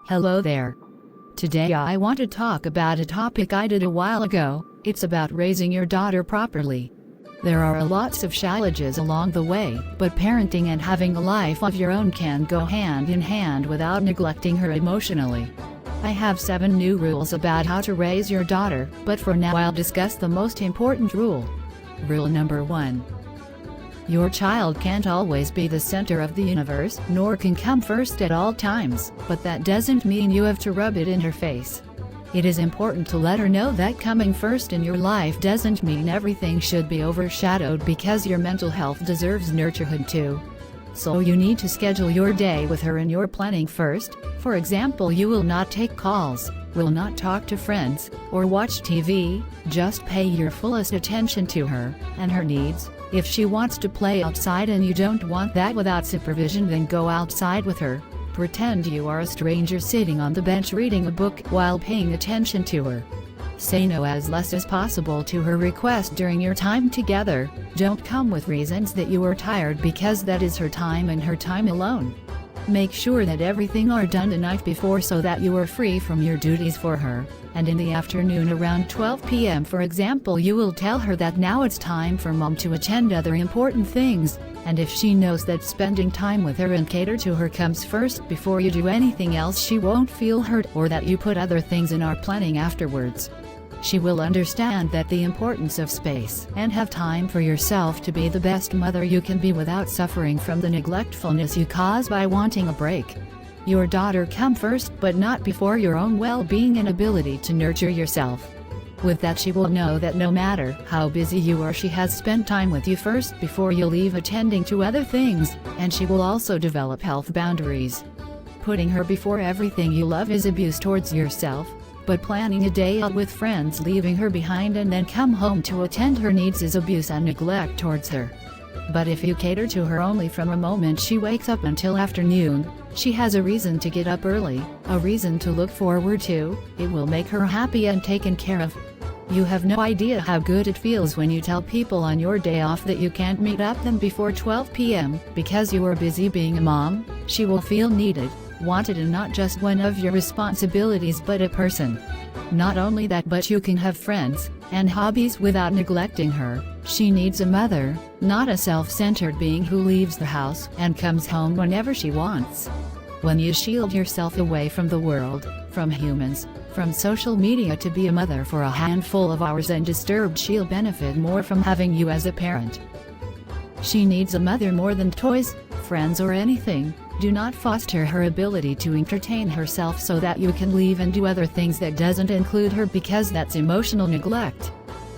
Hello there. Today I want to talk about a topic I did a while ago. It's about raising your daughter properly. There are lots of challenges along the way, but parenting and having a life of your own can go hand in hand without neglecting her emotionally. I have 7 new rules about how to raise your daughter, but for now I'll discuss the most important rule. Rule number 1. Your child can't always be the center of the universe, nor can come first at all times, but that doesn't mean you have to rub it in her face. It is important to let her know that coming first in your life doesn't mean everything should be overshadowed, because your mental health deserves nurturing too. So you need to schedule your day with her in your planning first. For example, you will not take calls, will not talk to friends, or watch TV, just pay your fullest attention to her and her needs. If she wants to play outside and you don't want that without supervision, then go outside with her. Pretend you are a stranger sitting on the bench reading a book while paying attention to her. Say no as less as possible to her request during your time together. Don't come with reasons that you are tired, because that is her time and her time alone. Make sure that everything are done the night before so that you are free from your duties for her. And in the afternoon around 12 p.m. for example, you will tell her that now it's time for mom to attend other important things. And if she knows that spending time with her and cater to her comes first before you do anything else, she won't feel hurt, or that you put other things in our planning afterwards. She will understand that the importance of space and have time for yourself to be the best mother you can be without suffering from the neglectfulness you cause by wanting a break. Your daughter come first, but not before your own well-being and ability to nurture yourself. With that, she will know that no matter how busy you are, she has spent time with you first before you leave attending to other things, and she will also develop health boundaries. Putting her before everything you love is abuse towards yourself. But planning a day out with friends, leaving her behind and then come home to attend her needs is abuse and neglect towards her. But if you cater to her only from a moment she wakes up until afternoon, she has a reason to get up early, a reason to look forward to. It will make her happy and taken care of. You have no idea how good it feels when you tell people on your day off that you can't meet up them before 12 p.m. because you are busy being a mom. She will feel needed, wanted, and not just one of your responsibilities but a person. Not only that, but you can have friends and hobbies without neglecting her. She needs a mother, not a self-centered being who leaves the house and comes home whenever she wants. When you shield yourself away from the world, from humans, from social media to be a mother for a handful of hours undisturbed, she'll benefit more from having you as a parent. She needs a mother more than toys, friends, or anything. Do not foster her ability to entertain herself so that you can leave and do other things that doesn't include her, because that's emotional neglect.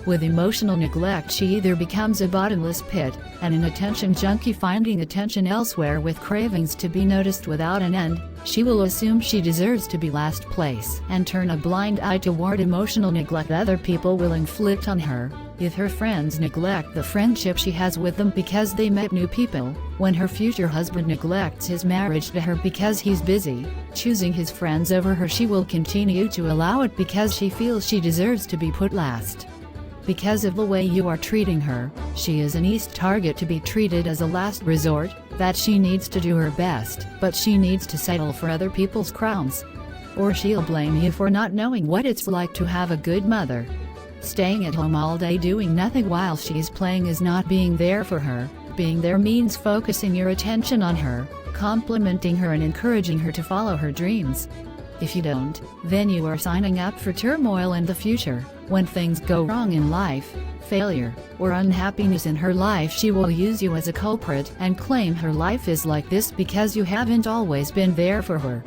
With emotional neglect, she either becomes a bottomless pit and an attention junkie, finding attention elsewhere with cravings to be noticed without an end. She will assume she deserves to be last place and turn a blind eye toward emotional neglect other people will inflict on her. If her friends neglect the friendship she has with them because they met new people, when her future husband neglects his marriage to her because he's busy choosing his friends over her, she will continue to allow it because she feels she deserves to be put last. Because of the way you are treating her, she is an easy target to be treated as a last resort, that she needs to do her best, but she needs to settle for other people's crowns. Or she'll blame you for not knowing what it's like to have a good mother. Staying at home all day doing nothing while she's playing is not being there for her. Being there means focusing your attention on her, complimenting her and encouraging her to follow her dreams. If you don't, then you are signing up for turmoil in the future. When things go wrong in life, failure, or unhappiness in her life, she will use you as a culprit and claim her life is like this because you haven't always been there for her.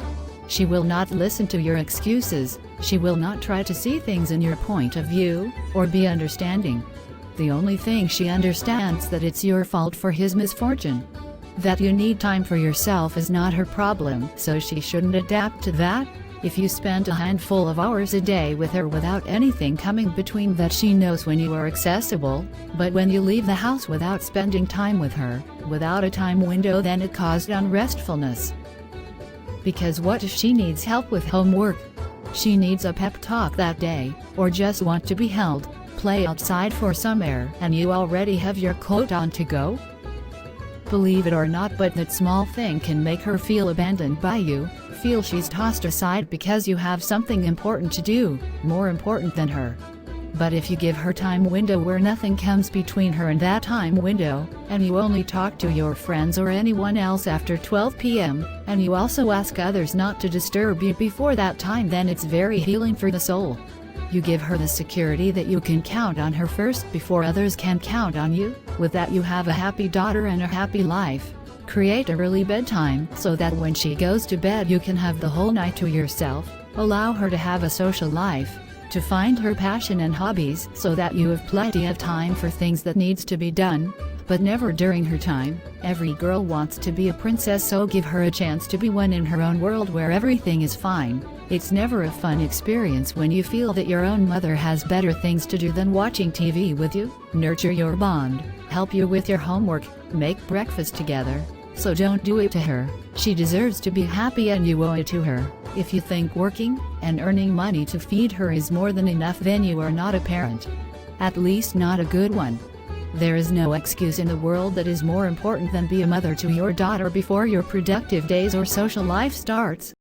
She will not listen to your excuses. She will not try to see things in your point of view, or be understanding. The only thing she understands that it's your fault for his misfortune. That you need time for yourself is not her problem, so she shouldn't adapt to that. If you spend a handful of hours a day with her without anything coming between, that she knows when you are accessible. But when you leave the house without spending time with her, without a time window, then it caused unrestfulness. Because what if she needs help with homework? She needs a pep talk that day, or just want to be held, play outside for some air, and you already have your coat on to go? Believe it or not, but that small thing can make her feel abandoned by you, feel she's tossed aside because you have something important to do, more important than her. But if you give her time window where nothing comes between her and that time window, and you only talk to your friends or anyone else after 12 p.m., and you also ask others not to disturb you before that time, then it's very healing for the soul. You give her the security that you can count on her first before others can count on you. With that, you have a happy daughter and a happy life. Create an early bedtime so that when she goes to bed you can have the whole night to yourself. Allow her to have a social life, to find her passion and hobbies so that you have plenty of time for things that needs to be done, but never during her time. Every girl wants to be a princess, so give her a chance to be one in her own world where everything is fine. It's never a fun experience when you feel that your own mother has better things to do than watching TV with you. Nurture your bond, help you with your homework, make breakfast together. So don't do it to her. She deserves to be happy and you owe it to her. If you think working and earning money to feed her is more than enough, then you are not a parent. At least not a good one. There is no excuse in the world that is more important than be a mother to your daughter before your productive days or social life starts.